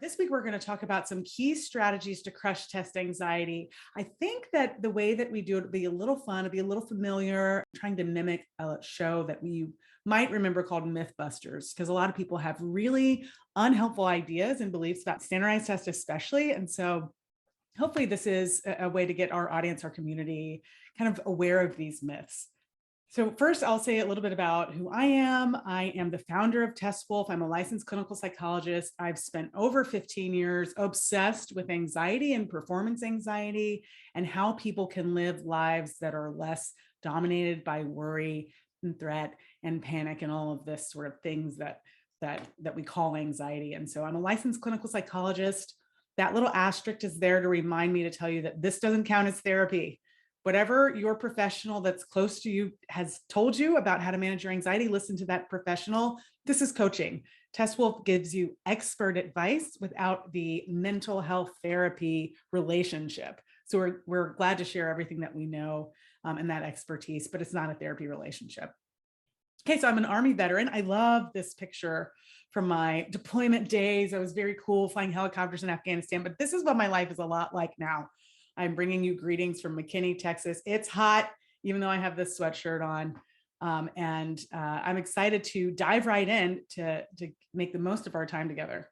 This week, we're going to talk about some key strategies to crush test anxiety. I think that the way that we do it will be a little fun, it'll be a little familiar, trying to mimic a show that we might remember called Mythbusters, because a lot of people have really unhelpful ideas and beliefs about standardized tests, especially. And so hopefully this is a way to get our audience, our community, kind of aware of these myths. So first, I'll say a little bit about who I am. I am the founder of Test Wolf. I'm a licensed clinical psychologist. I've spent over 15 years obsessed with anxiety and performance anxiety and how people can live lives that are less dominated by worry and threat and panic and all of this sort of things that we call anxiety. And so I'm a licensed clinical psychologist. That little asterisk is there to remind me to tell you that this doesn't count as therapy. Whatever your professional that's close to you has told you about how to manage your anxiety, listen to that professional. This is coaching. Test Wolf gives you expert advice without the mental health therapy relationship. So we're glad to share everything that we know and that expertise, but it's not a therapy relationship. Okay, so I'm an Army veteran. I love this picture from my deployment days. I was very cool flying helicopters in Afghanistan, but this is what my life is a lot like now. I'm bringing you greetings from McKinney, Texas. It's hot, even though I have this sweatshirt on. I'm excited to dive right in to make the most of our time together.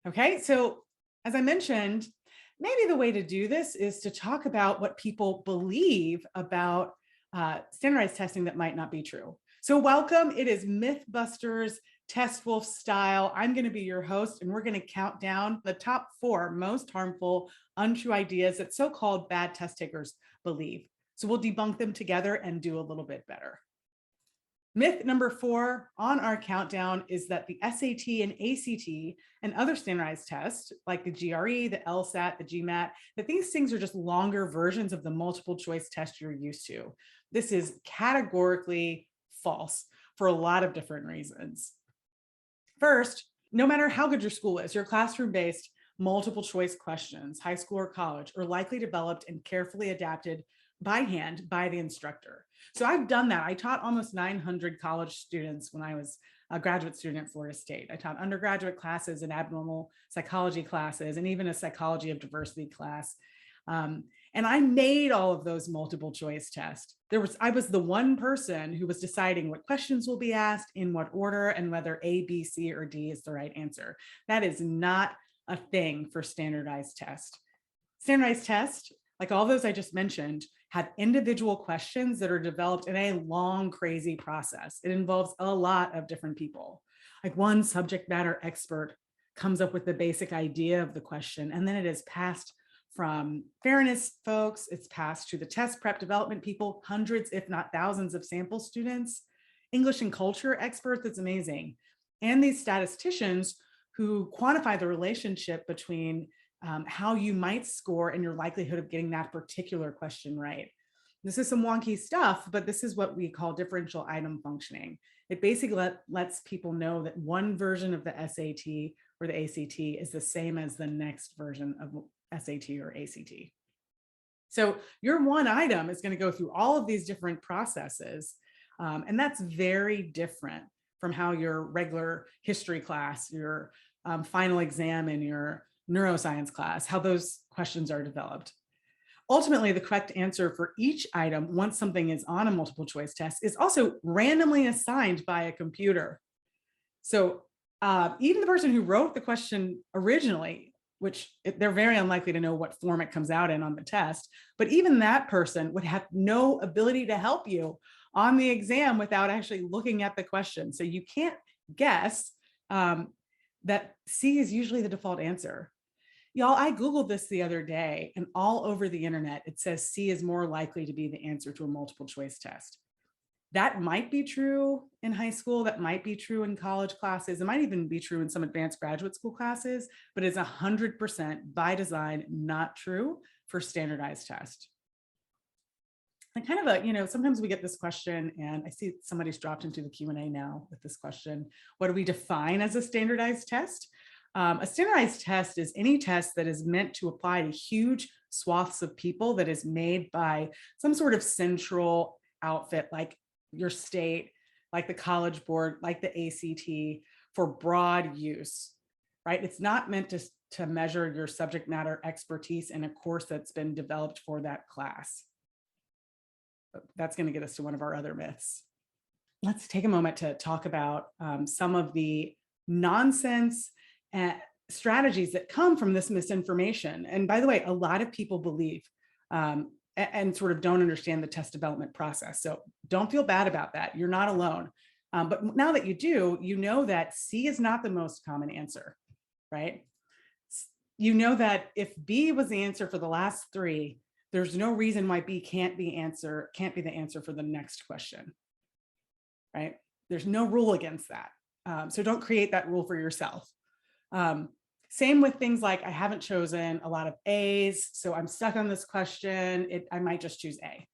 Okay, so as I mentioned, maybe the way to do this is to talk about what people believe about standardized testing that might not be true. So welcome, it is Mythbusters Test Wolf style. I'm going to be your host, and we're going to count down the top 4 most harmful, untrue ideas that so-called bad test takers believe. So we'll debunk them together and do a little bit better. Myth number 4 on our countdown is that the SAT and ACT and other standardized tests like the GRE, the LSAT, the GMAT, that these things are just longer versions of the multiple choice test you're used to. This is categorically false for a lot of different reasons. First, no matter how good your school is, your classroom-based multiple choice questions, high school or college, are likely developed and carefully adapted by hand by the instructor. So I've done that. I taught almost 900 college students when I was a graduate student at Florida State. I taught undergraduate classes and abnormal psychology classes, and even a psychology of diversity class. And I made all of those multiple choice tests. I was the one person who was deciding what questions will be asked, in what order, and whether A, B, C, or D is the right answer. That is not a thing for standardized tests. Standardized tests, like all those I just mentioned, have individual questions that are developed in a long, crazy process. It involves a lot of different people. Like one subject matter expert comes up with the basic idea of the question, and then it is passed from fairness folks, it's passed to the test prep development people, hundreds, if not thousands of sample students, English and culture experts, it's amazing. And these statisticians who quantify the relationship between how you might score and your likelihood of getting that particular question right. This is some wonky stuff, but this is what we call differential item functioning. It basically lets people know that one version of the SAT or the ACT is the same as the next version of SAT or ACT. So your one item is going to go through all of these different processes. And that's very different from how your regular history class, your final exam, and your neuroscience class, how those questions are developed. Ultimately, the correct answer for each item, once something is on a multiple choice test, is also randomly assigned by a computer. So even the person who wrote the question originally, which they're very unlikely to know what form it comes out in on the test, but even that person would have no ability to help you on the exam without actually looking at the question. So you can't guess that C is usually the default answer. Y'all, I Googled this the other day, and all over the internet, it says C is more likely to be the answer to a multiple choice test. That might be true in high school. That might be true in college classes. It might even be true in some advanced graduate school classes, but it's 100% by design not true for standardized tests. And kind of sometimes we get this question, and I see somebody's dropped into the Q&A now with this question. What do we define as a standardized test? A standardized test is any test that is meant to apply to huge swaths of people, that is made by some sort of central outfit like your state, like the College Board, like the ACT, for broad use. right? It's not meant to measure your subject matter expertise in a course that's been developed for that class. But that's going to get us to one of our other myths. Let's take a moment to talk about some of the nonsense strategies that come from this misinformation. And by the way, a lot of people believe and sort of don't understand the test development process. So don't feel bad about that. You're not alone. But now that you do, you know that C is not the most common answer, right? You know that if B was the answer for the last three, there's no reason why B can't be the answer for the next question, right? There's no rule against that. So don't create that rule for yourself. Same with things like, I haven't chosen a lot of A's, so I'm stuck on this question. I might just choose A.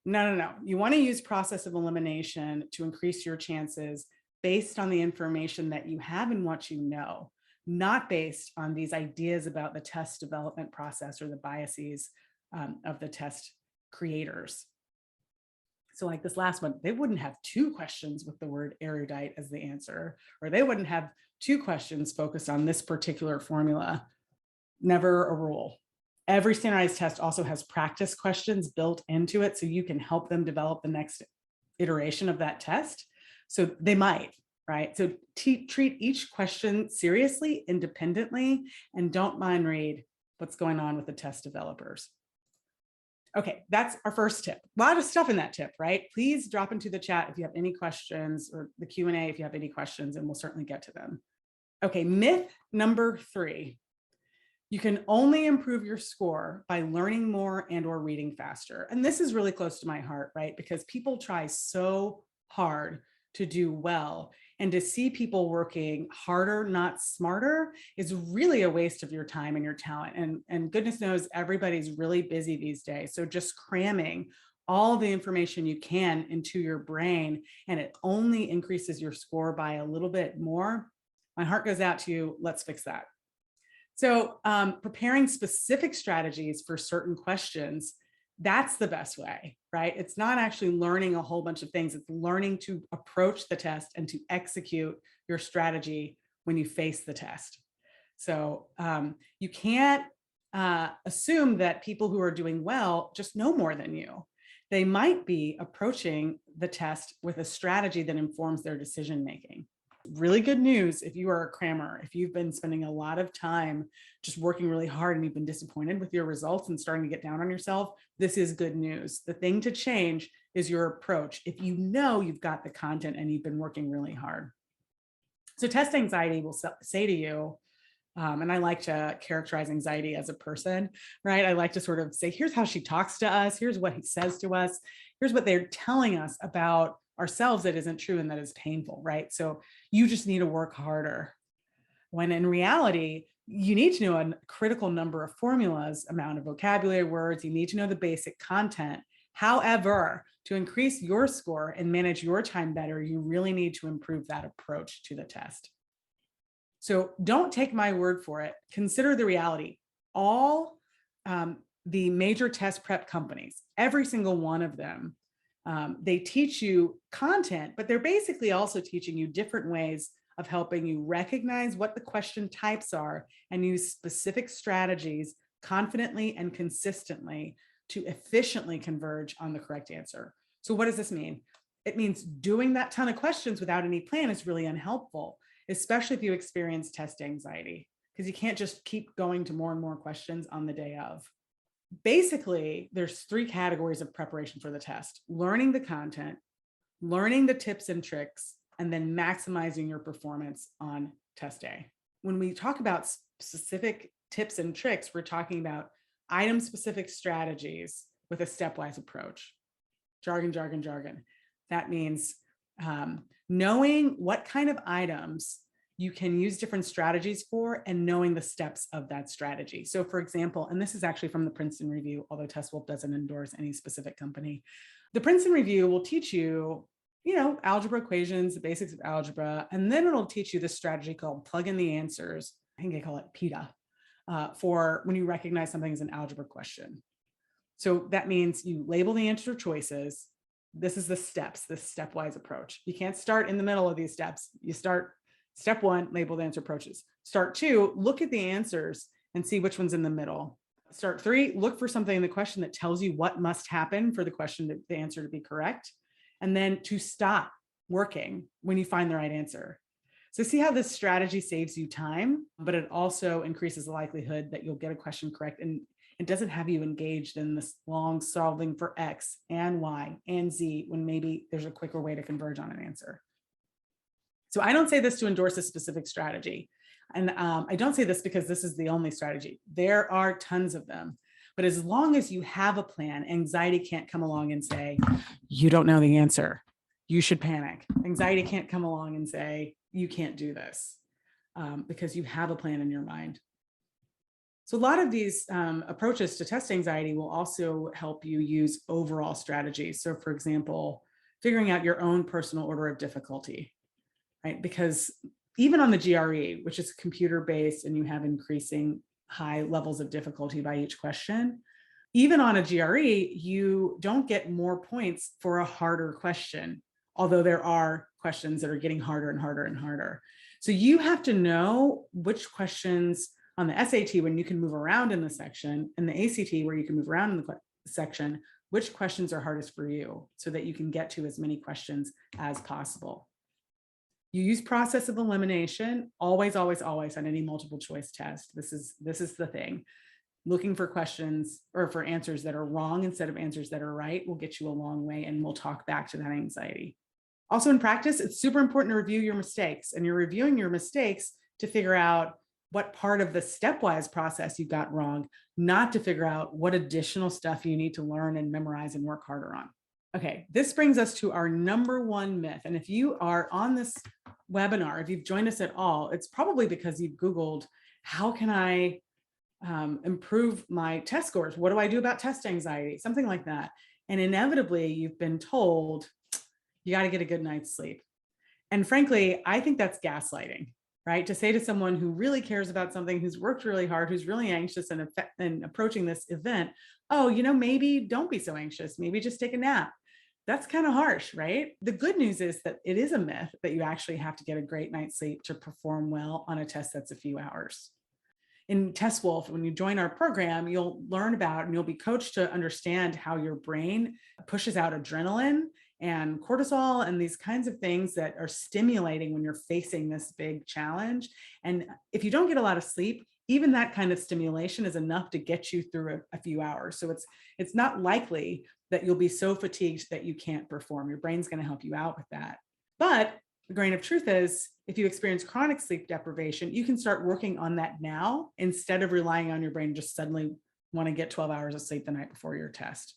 No. You want to use process of elimination to increase your chances based on the information that you have and what you know, not based on these ideas about the test development process or the biases of the test creators. So like this last one, they wouldn't have two questions with the word erudite as the answer, or they wouldn't have two questions focused on this particular formula. Never a rule. Every standardized test also has practice questions built into it, so you can help them develop the next iteration of that test. So they might, right? So treat each question seriously, independently, and don't mind read what's going on with the test developers. Okay, that's our first tip. A lot of stuff in that tip, right? Please drop into the chat if you have any questions, or the Q&A if you have any questions, and we'll certainly get to them. Okay, myth number 3. You can only improve your score by learning more and or reading faster. And this is really close to my heart, right? Because people try so hard to do well, and to see people working harder, not smarter, is really a waste of your time and your talent. And goodness knows everybody's really busy these days. So just cramming all the information you can into your brain, and it only increases your score by a little bit more. My heart goes out to you. Let's fix that. So preparing specific strategies for certain questions, that's the best way, right? It's not actually learning a whole bunch of things. It's learning to approach the test and to execute your strategy when you face the test. So you can't assume that people who are doing well just know more than you. They might be approaching the test with a strategy that informs their decision-making. Really good news if you are a crammer, if you've been spending a lot of time just working really hard and you've been disappointed with your results and starting to get down on yourself, this is good news. The thing to change is your approach. If you know you've got the content and you've been working really hard. So test anxiety will say to you, and I like to characterize anxiety as a person, right? I like to sort of say, here's how she talks to us. Here's what he says to us. Here's what they're telling us about ourselves that isn't true and that is painful, right? So you just need to work harder. When in reality, you need to know a critical number of formulas, amount of vocabulary words, you need to know the basic content. However, to increase your score and manage your time better, you really need to improve that approach to the test. So don't take my word for it. Consider the reality. All the major test prep companies, every single one of them, they teach you content, but they're basically also teaching you different ways of helping you recognize what the question types are and use specific strategies confidently and consistently to efficiently converge on the correct answer. So what does this mean? It means doing that ton of questions without any plan is really unhelpful, especially if you experience test anxiety, because you can't just keep going to more and more questions on the day of. Basically, there's 3 categories of preparation for the test: learning the content, learning the tips and tricks, and then maximizing your performance on test day. When we talk about specific tips and tricks, we're talking about item-specific strategies with a stepwise approach. Jargon, jargon, jargon. That means knowing what kind of items you can use different strategies for and knowing the steps of that strategy. So for example, and this is actually from the Princeton Review, although TestWolf doesn't endorse any specific company, the Princeton Review will teach you, algebra equations, the basics of algebra, and then it'll teach you this strategy called plug in the answers. I think they call it PITA, for when you recognize something as an algebra question. So that means you label the answer choices. This is the steps, this stepwise approach. You can't start in the middle of these steps. You start step 1, label the answer approaches. Start 2, look at the answers and see which one's in the middle. Start 3, look for something in the question that tells you what must happen for the question, the answer to be correct. And then to stop working when you find the right answer. So see how this strategy saves you time, but it also increases the likelihood that you'll get a question correct, and it doesn't have you engaged in this long solving for X and Y and Z when maybe there's a quicker way to converge on an answer. So I don't say this to endorse a specific strategy. And I don't say this because this is the only strategy. There are tons of them. But as long as you have a plan, anxiety can't come along and say, you don't know the answer, you should panic. Anxiety can't come along and say, you can't do this, because you have a plan in your mind. So a lot of these approaches to test anxiety will also help you use overall strategies. So for example, figuring out your own personal order of difficulty, right? Because even on the GRE, which is computer-based and you have increasing high levels of difficulty by each question, even on a GRE, you don't get more points for a harder question, although there are questions that are getting harder and harder and harder. So you have to know which questions on the SAT, when you can move around in the section, and the ACT, where you can move around in the section, which questions are hardest for you so that you can get to as many questions as possible. You use process of elimination, always, always, always on any multiple choice test. This is the thing. Looking for questions or for answers that are wrong instead of answers that are right will get you a long way, and we'll talk back to that anxiety. Also in practice, it's super important to review your mistakes, and you're reviewing your mistakes to figure out what part of the stepwise process you got wrong, not to figure out what additional stuff you need to learn and memorize and work harder on. Okay, this brings us to our number one myth. And if you are on this webinar, if you've joined us at all, it's probably because you've Googled, how can I improve my test scores? What do I do about test anxiety? Something like that. And inevitably, you've been told, you got to get a good night's sleep. And frankly, I think that's gaslighting, right? To say to someone who really cares about something, who's worked really hard, who's really anxious and approaching this event, oh, maybe don't be so anxious. Maybe just take a nap. That's kind of harsh, right? The good news is that it is a myth that you actually have to get a great night's sleep to perform well on a test that's a few hours. In Test Wolf, when you join our program, you'll learn about and you'll be coached to understand how your brain pushes out adrenaline and cortisol and these kinds of things that are stimulating when you're facing this big challenge. And if you don't get a lot of sleep, even that kind of stimulation is enough to get you through a few hours. So it's not likely that you'll be so fatigued that you can't perform. Your brain's going to help you out with that. But the grain of truth is, if you experience chronic sleep deprivation, you can start working on that now instead of relying on your brain to just suddenly want to get 12 hours of sleep the night before your test.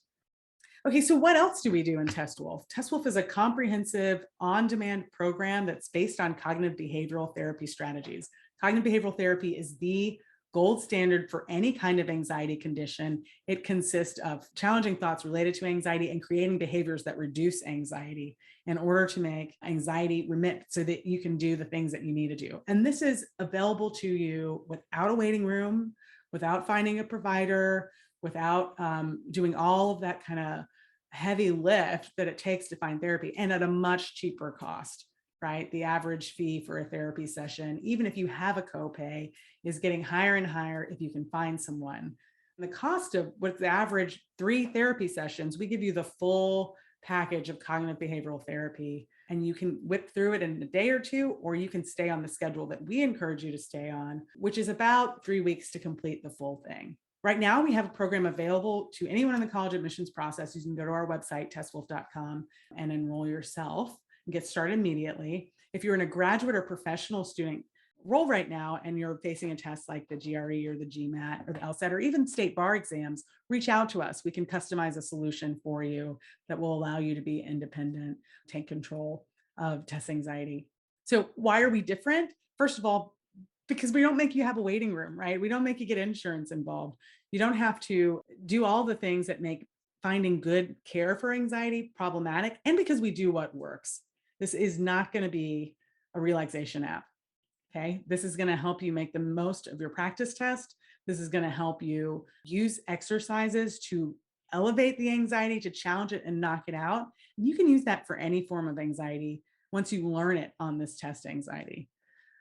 Okay, so what else do we do in Test Wolf? Test Wolf is a comprehensive on-demand program that's based on cognitive behavioral therapy strategies. Cognitive behavioral therapy is the gold standard for any kind of anxiety condition. It consists of challenging thoughts related to anxiety and creating behaviors that reduce anxiety in order to make anxiety remit so that you can do the things that you need to do. And this is available to you without a waiting room, without finding a provider, without doing all of that kind of heavy lift that it takes to find therapy, and at a much cheaper cost. Right? The average fee for a therapy session, even if you have a copay, is getting higher and higher if you can find someone. And the cost of what's the average 3 therapy sessions, we give you the full package of cognitive behavioral therapy, and you can whip through it in a day or 2, or you can stay on the schedule that we encourage you to stay on, which is about 3 weeks to complete the full thing. Right now, we have a program available to anyone in the college admissions process. You can go to our website, testwolf.com, and enroll yourself. Get started immediately. If you're in a graduate or professional student role right now and you're facing a test like the GRE or the GMAT or the LSAT or even state bar exams, reach out to us. We can customize a solution for you that will allow you to be independent, take control of test anxiety. So why are we different? First of all, because we don't make you have a waiting room, right? We don't make you get insurance involved. You don't have to do all the things that make finding good care for anxiety problematic, and because we do what works. This is not going to be a relaxation app, okay? This is going to help you make the most of your practice test. This is going to help you use exercises to elevate the anxiety, to challenge it and knock it out. And you can use that for any form of anxiety once you learn it on this test anxiety.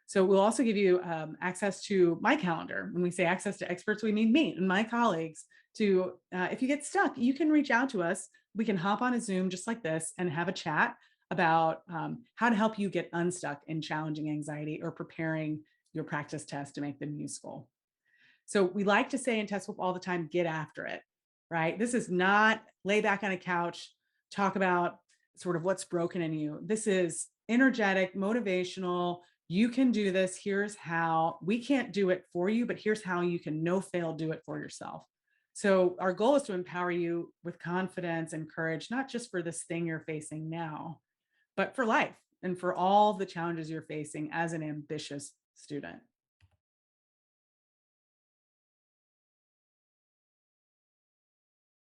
So we'll also give you access to my calendar. When we say access to experts, we mean me and my colleagues. To if you get stuck, you can reach out to us. We can hop on a Zoom just like this and have a chat about how to help you get unstuck in challenging anxiety or preparing your practice test to make them useful. So we like to say in Test Swoop all the time, get after it, right? This is not lay back on a couch, talk about sort of what's broken in you. This is energetic, motivational. You can do this. Here's how. We can't do it for you, but here's how you can no fail do it for yourself. So our goal is to empower you with confidence and courage, not just for this thing you're facing now, but for life and for all the challenges you're facing as an ambitious student.